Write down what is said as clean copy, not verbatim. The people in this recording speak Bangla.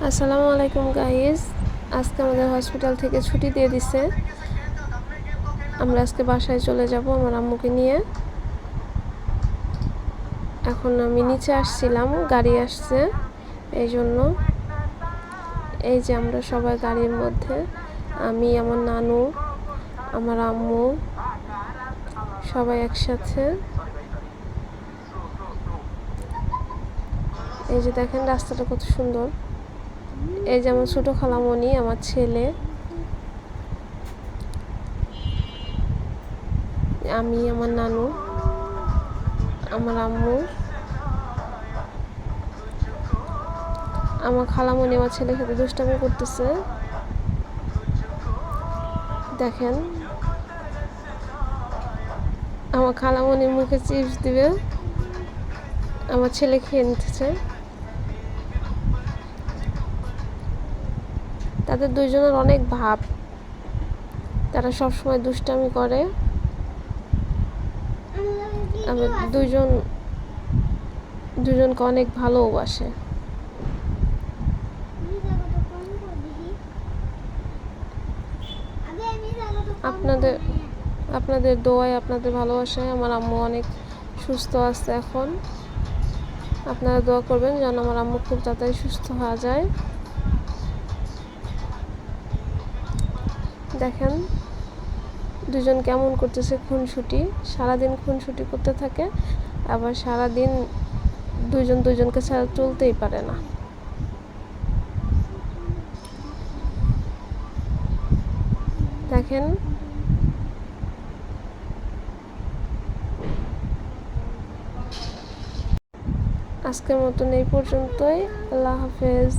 আসসালামু আলাইকুম গাইস। আজকে আমাদের হসপিটাল থেকে ছুটি দিয়ে দিছে। আমরা আজকে বাসায় চলে যাব আমার আম্মুকে নিয়ে। এখন আমি নিচে আসছিলাম, গাড়ি আসছে এই জন্য। এই যে আমরা সবাই গাড়ির মধ্যে, আমি, আমার নানু, আমার আম্মু, সবাই একসাথে। এই যে দেখেন রাস্তাটা কত সুন্দর। এই যে আমার ছোট খালামণি, আমার ছেলে, আমি, আমার নানু, আমার আম্মু, আমার খালামণি আমার ছেলের সাথে দুষ্টামি করতেছে। দেখেন আমার খালামণির মুখে চিপস দিবে, আমার ছেলে খেয়ে নিতেছে। তাদের দুইজনের অনেক ভাব, তারা সবসময় দুষ্টামি করে। আমি দুজনকে অনেক ভালোবাসে। আপনাদের আপনাদের দোয়ায়, আপনাদের ভালোবাসায় আমার আম্মু অনেক সুস্থ আছে এখন। আপনারা দোয়া করবেন যেন আমার আম্মু খুব তাড়াতাড়ি সুস্থ হয়ে যায়। দেখেন দুজন কেমন করতেছে খুনসুটি, সারাদিন খুনসুটি করতে থাকে, আবার সারাদিন দুজনকে ছাড়া চলতেই পারে না। দেখেন আজকের মতন এই পর্যন্তই। আল্লাহ হাফেজ।